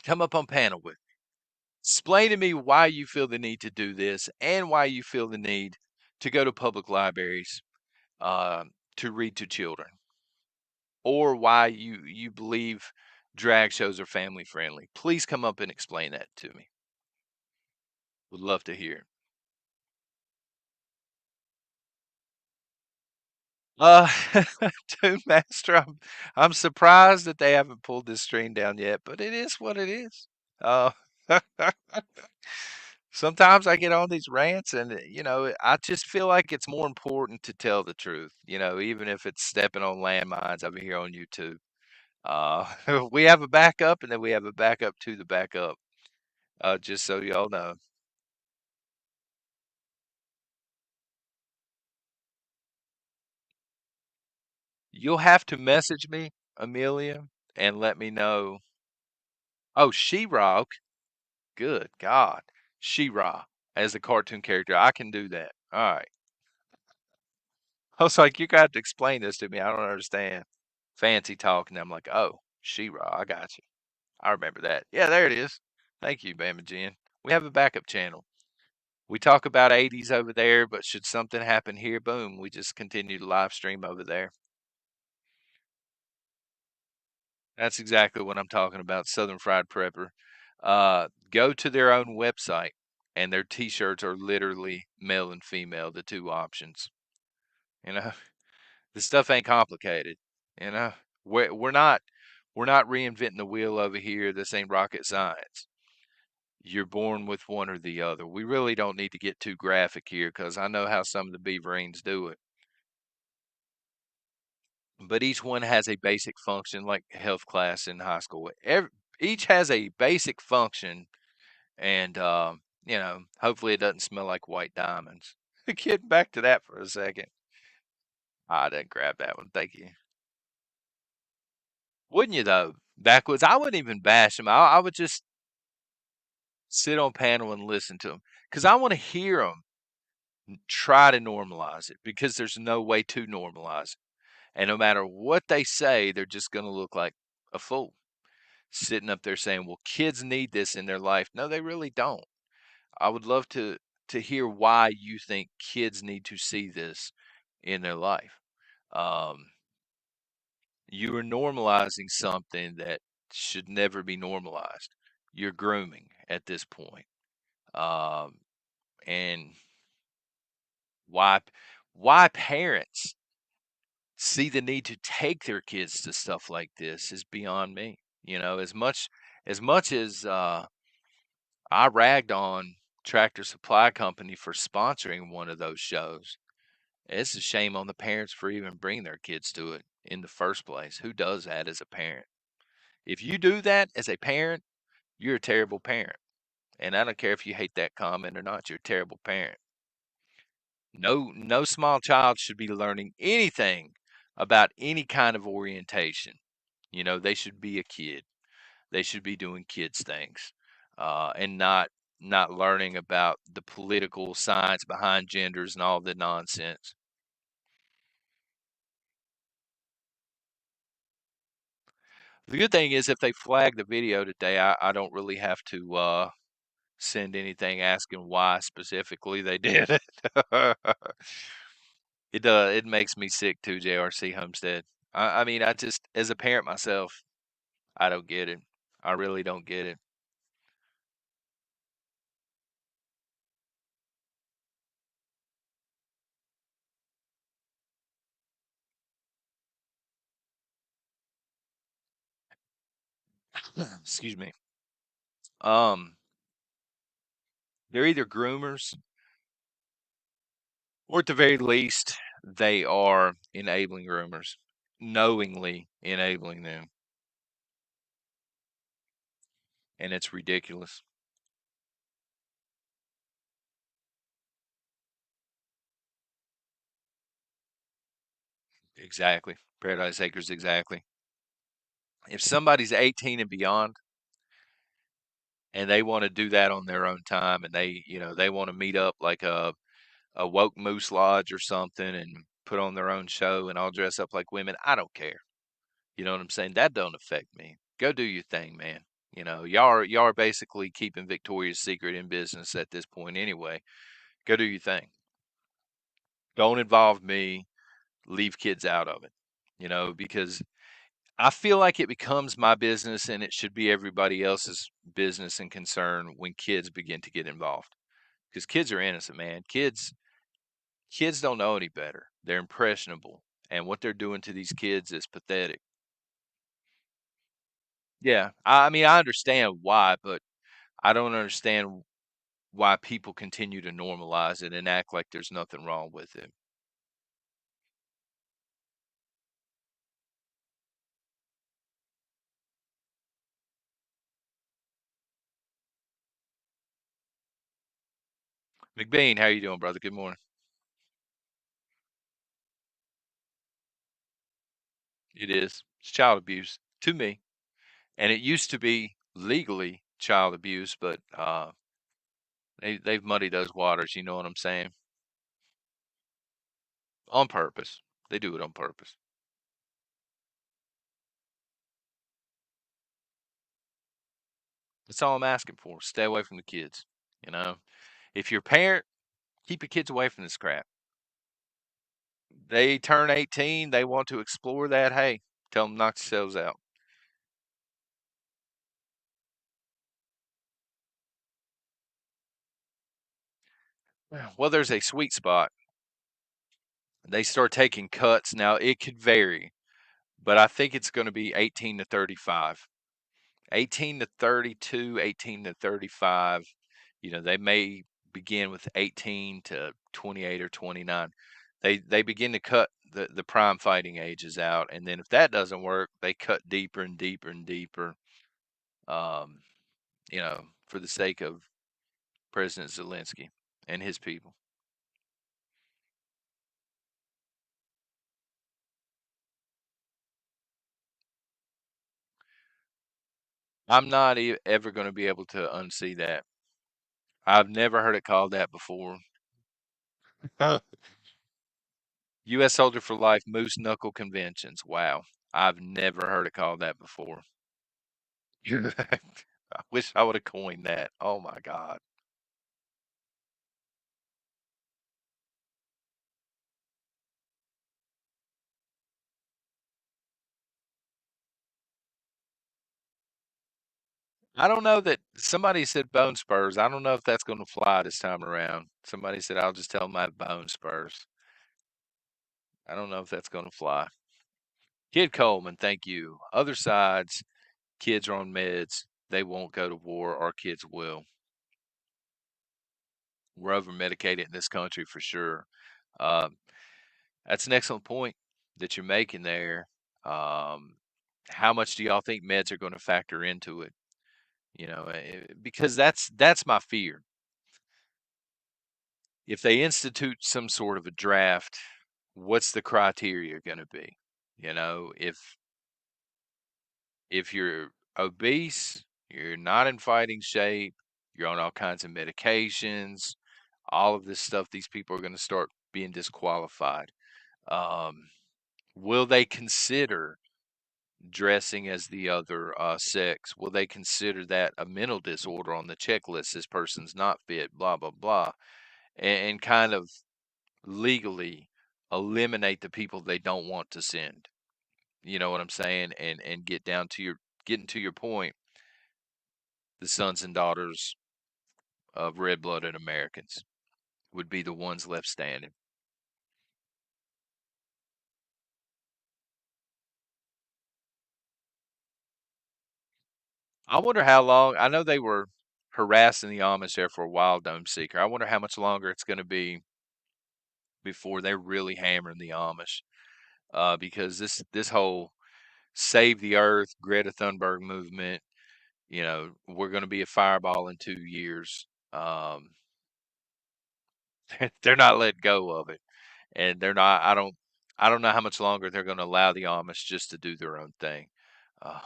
come up on panel with me. Explain to me why you feel the need to do this and why you feel the need to go to public libraries uh, to read to children, or why you believe drag shows are family friendly. Please come up and explain that to me. Would love to hear. Uh, Toon Master, I'm surprised that they haven't pulled this string down yet, but it is what it is. Uh, Sometimes I get on these rants and, I just feel like it's more important to tell the truth, even if it's stepping on landmines over here on YouTube. We have a backup and then we have a backup to the backup, just so y'all know. You'll have to message me, Amelia, and let me know. Oh, She-Ra. Good God. She-Ra as a cartoon character. I can do that. All right. I was like, you're going to have to explain this to me. I don't understand. Fancy talking. I'm like, oh, She-Ra. I got you. I remember that. Yeah, there it is. Thank you, Bama Jen. We have a backup channel. We talk about 80s over there, but should something happen here, boom, we just continue to live stream over there. That's exactly what I'm talking about. Southern Fried Prepper. Go to their own website, and their T-shirts are literally male and female, the two options. You know, this stuff ain't complicated. You know, we're not reinventing the wheel over here. This ain't rocket science. You're born with one or the other. We really don't need to get too graphic here because I know how some of the Beaverines do it. But each one has a basic function, like health class in high school. Each has a basic function, and hopefully it doesn't smell like white diamonds. Getting back to that for a second. I didn't grab that one. Thank you. Wouldn't you though? Backwoods. I wouldn't even bash them. I would just sit on panel and listen to them because I want to hear them try to normalize it because there's no way to normalize it. And no matter what they say, they're just going to look like a fool sitting up there saying, "Well, kids need this in their life." No, they really don't. I would love to hear why you think kids need to see this in their life. Um, you are normalizing something that should never be normalized. You're grooming at this point. Um, and why parents see the need to take their kids to stuff like this is beyond me. As much as I ragged on Tractor Supply Company for sponsoring one of those shows, it's a shame on the parents for even bringing their kids to it in the first place. Who does that as a parent? If you do that as a parent, you're a terrible parent. And I don't care if you hate that comment or not, you're a terrible parent. No small child should be learning anything about any kind of orientation. They should be a kid. They should be doing kids things, and not learning about the political science behind genders and all the nonsense. The good thing is if they flag the video today, I don't really have to send anything asking why specifically they did it. It makes me sick too, JRC Homestead. I mean, I just as a parent myself, I don't get it. I really don't get it. Excuse me. Um, they're either groomers or at the very least, they are enabling groomers, knowingly enabling them, and it's ridiculous. Exactly. Paradise Acres, exactly. If somebody's 18 and beyond and they want to do that on their own time and they want to meet up like a woke moose lodge or something and put on their own show and all dress up like women, I don't care. You know what I'm saying? That don't affect me. Go do your thing, man. Y'all are basically keeping Victoria's Secret in business at this point anyway. Go do your thing. Don't involve me. Leave kids out of it. Because I feel like it becomes my business and it should be everybody else's business and concern when kids begin to get involved. Because kids are innocent, man. Kids don't know any better. They're impressionable. and what they're doing to these kids is pathetic. Yeah, I mean, I understand why, but I don't understand why people continue to normalize it and act like there's nothing wrong with it. McBean, how you doing, brother? Good morning. It is. It's child abuse to me, and it used to be legally child abuse, but they've muddied those waters. You know what I'm saying? On purpose. They do it on purpose. That's all I'm asking for. Stay away from the kids. You know, if you're a parent, keep your kids away from this crap. They turn 18, they want to explore that. Hey, tell them knock themselves out. Well, there's a sweet spot. They start taking cuts. Now, it could vary, but I think it's going to be 18 to 35. 18 to 32, 18 to 35. They may begin with 18 to 28 or 29. They begin to cut the prime fighting ages out, and then if that doesn't work, they cut deeper and deeper and deeper. Um, for the sake of President Zelensky and his people. I'm not ever going to be able to unsee that. I've never heard it called that before. U.S. Soldier for Life Moose Knuckle Conventions. Wow. I've never heard it called that before. I wish I would have coined that. Oh my God. I don't know that somebody said bone spurs. I don't know if that's going to fly this time around. Somebody said, I'll just tell them I have bone spurs. I don't know if that's going to fly. Kid Coleman, thank you. Other sides, kids are on meds. They won't go to war. Our kids will. We're over medicated in this country for sure. Um, that's an excellent point that you're making there. Um, how much do y'all think meds are going to factor into it? Because that's my fear. If they institute some sort of a draft, what's the criteria going to be? If you're obese, you're not in fighting shape, you're on all kinds of medications, all of this stuff, these people are going to start being disqualified. Um, will they consider dressing as the other sex? Will they consider that a mental disorder on the checklist? This person's not fit, blah, blah, blah. And kind of legally eliminate the people they don't want to send. You know what I'm saying? And getting to your point, the sons and daughters of red-blooded Americans would be the ones left standing. I wonder how long. I know they were harassing the Amish there for a while, Dome Seeker. I wonder how much longer it's going to be before they're really hammering the Amish. Because this whole save the earth, Greta Thunberg movement, we're going to be a fireball in 2 years. They're not letting go of it, and they're not. I don't know how much longer they're going to allow the Amish just to do their own thing. Uh,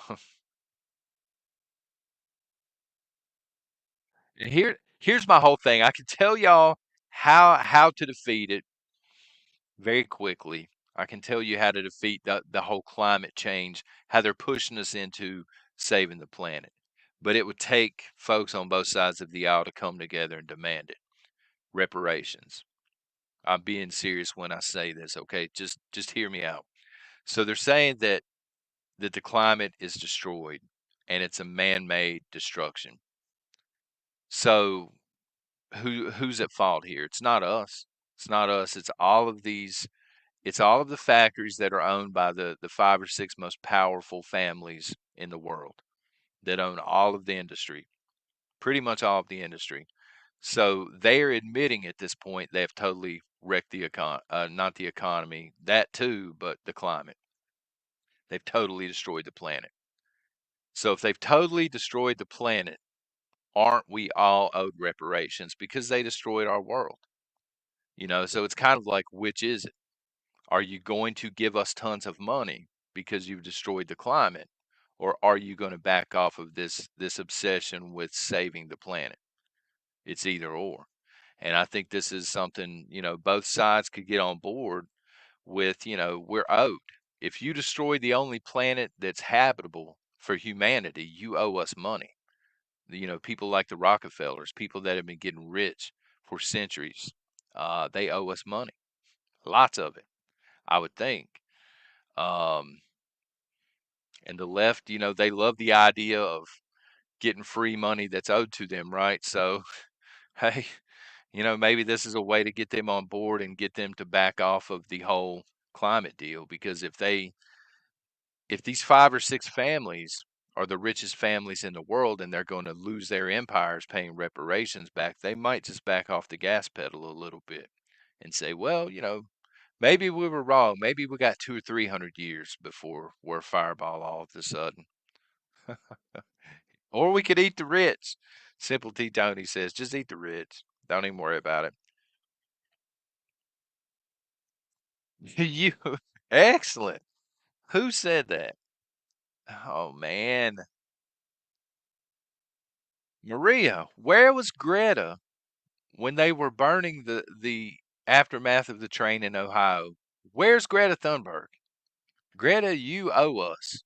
and here's my whole thing. I can tell y'all how to defeat it very quickly. I can tell you how to defeat the whole climate change, how they're pushing us into saving the planet. But it would take folks on both sides of the aisle to come together and demand it. Reparations. I'm being serious when I say this, okay? Just hear me out. So they're saying that the climate is destroyed and it's a man-made destruction. So who's at fault here? It's not us. It's not us. It's all of these It's all of the factories that are owned by the 5 or 6 most powerful families in the world that own all of the industry, pretty much all of the industry. So they're admitting at this point they have totally wrecked the not the economy, that too, but the climate. They've totally destroyed the planet. So if they've totally destroyed the planet, aren't we all owed reparations because they destroyed our world? So it's kind of like, which is it? Are you going to give us tons of money because you've destroyed the climate, or are you going to back off of this obsession with saving the planet? It's either or. And I think this is something, both sides could get on board with, we're owed. If you destroy the only planet that's habitable for humanity, you owe us money. People like the Rockefellers, people that have been getting rich for centuries, they owe us money, lots of it, I would think. Um, and the left, they love the idea of getting free money that's owed to them, right? So, hey, maybe this is a way to get them on board and get them to back off of the whole climate deal. Because if these 5 or 6 families are the richest families in the world and they're going to lose their empires paying reparations back, they might just back off the gas pedal a little bit and say, well, maybe we were wrong. Maybe we got 200 or 300 years before we're a fireball all of a sudden. Or we could eat the rich. Simple T Tony says, just eat the rich. Don't even worry about it. You excellent. Who said that? Oh man. Maria, where was Greta when they were burning the aftermath of the train in Ohio? Where's Greta Thunberg? Greta, you owe us.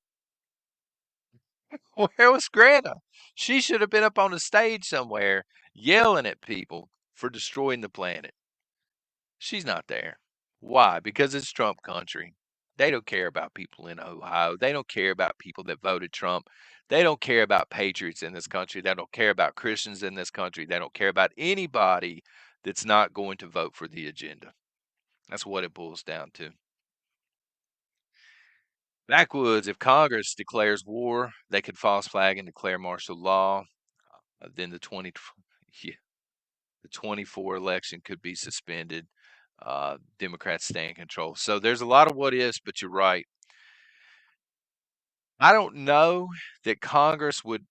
Where was Greta? She should have been up on the stage somewhere yelling at people for destroying the planet. She's not there. Why? Because it's Trump country. They don't care about people in Ohio. They don't care about people that voted Trump. They don't care about patriots in this country. They don't care about Christians in this country. They don't care about anybody that's not going to vote for the agenda. That's what it boils down to. Backwoods, if Congress declares war, they could false flag and declare martial law. Then yeah, the 24 election could be suspended. Democrats stay in control. So there's a lot of what ifs, but you're right. I don't know that Congress would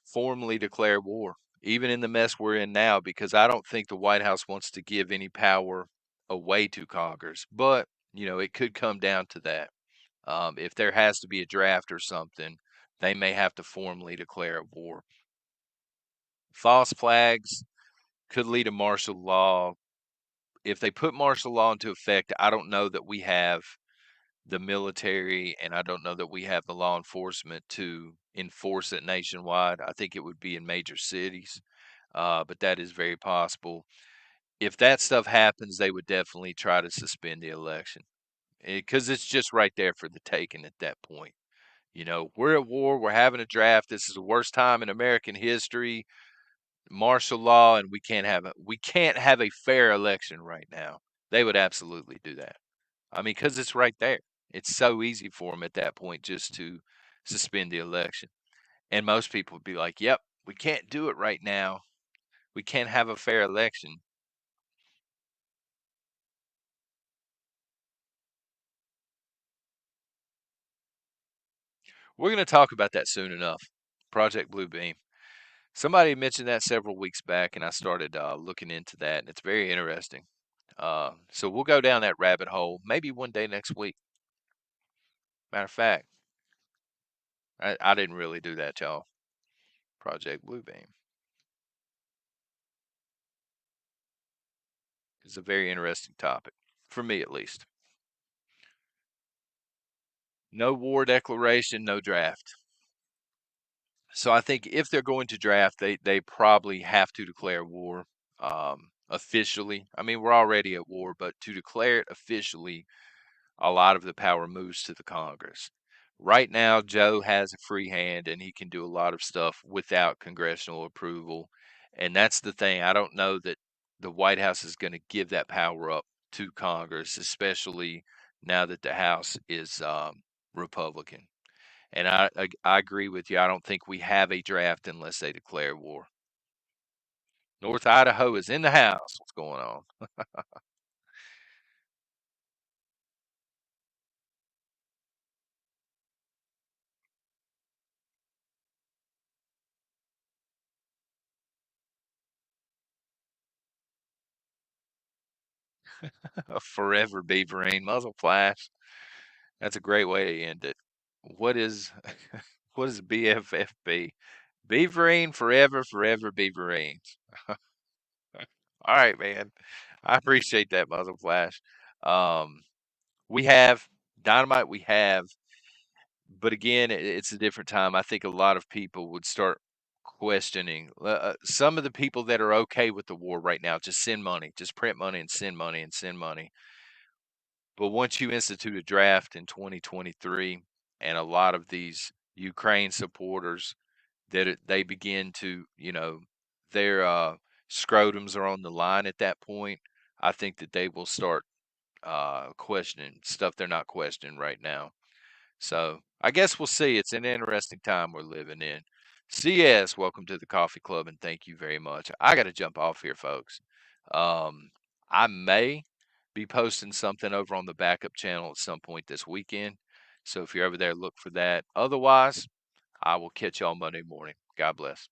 formally declare war, even in the mess we're in now, because I don't think the White House wants to give any power away to Congress. But, it could come down to that. If there has to be a draft or something, they may have to formally declare a war. False flags could lead to martial law. If they put martial law into effect, I don't know that we have the military and I don't know that we have the law enforcement to enforce it nationwide. I think it would be in major cities, but that is very possible. If that stuff happens, they would definitely try to suspend the election because it's just right there for the taking at that point. We're at war, we're having a draft. This is the worst time in American history, martial law, and we can't have a fair election right now. They would absolutely do that. I mean, because it's right there. It's so easy for them at that point just to suspend the election. And most people would be like, yep, we can't do it right now. We can't have a fair election. We're going to talk about that soon enough. Project Bluebeam. Somebody mentioned that several weeks back, and I started looking into that, and it's very interesting. So we'll go down that rabbit hole maybe one day next week. Matter of fact, I didn't really do that, y'all. Project Bluebeam is a very interesting topic, for me at least. No war declaration, no draft. So I think if they're going to draft, they probably have to declare war officially. I mean, we're already at war, but to declare it officially, a lot of the power moves to the Congress. Right now, Joe has a free hand and he can do a lot of stuff without congressional approval. And that's the thing. I don't know that the White House is going to give that power up to Congress, especially now that the House is Republican. And I agree with you. I don't think we have a draft unless they declare war. North Idaho is in the house. What's going on? A forever beaverine muzzle flash. That's a great way to end it. What is what is BFFB? Beaverine forever, forever beaverines. All right, man. I appreciate that muzzle flash. Um, we have dynamite. We have, but again, it's a different time. I think a lot of people would start questioning some of the people that are okay with the war right now. Just send money, just print money and send money and send money. But once you institute a draft in 2023, and a lot of these Ukraine supporters they begin to, their scrotums are on the line at that point. I think that they will start questioning stuff they're not questioning right now. So I guess we'll see. It's an interesting time we're living in. CS, welcome to the coffee club, and thank you very much. I got to jump off here, folks. Um, I may be posting something over on the backup channel at some point this weekend. So if you're over there, look for that. Otherwise, I will catch y'all Monday morning. God bless.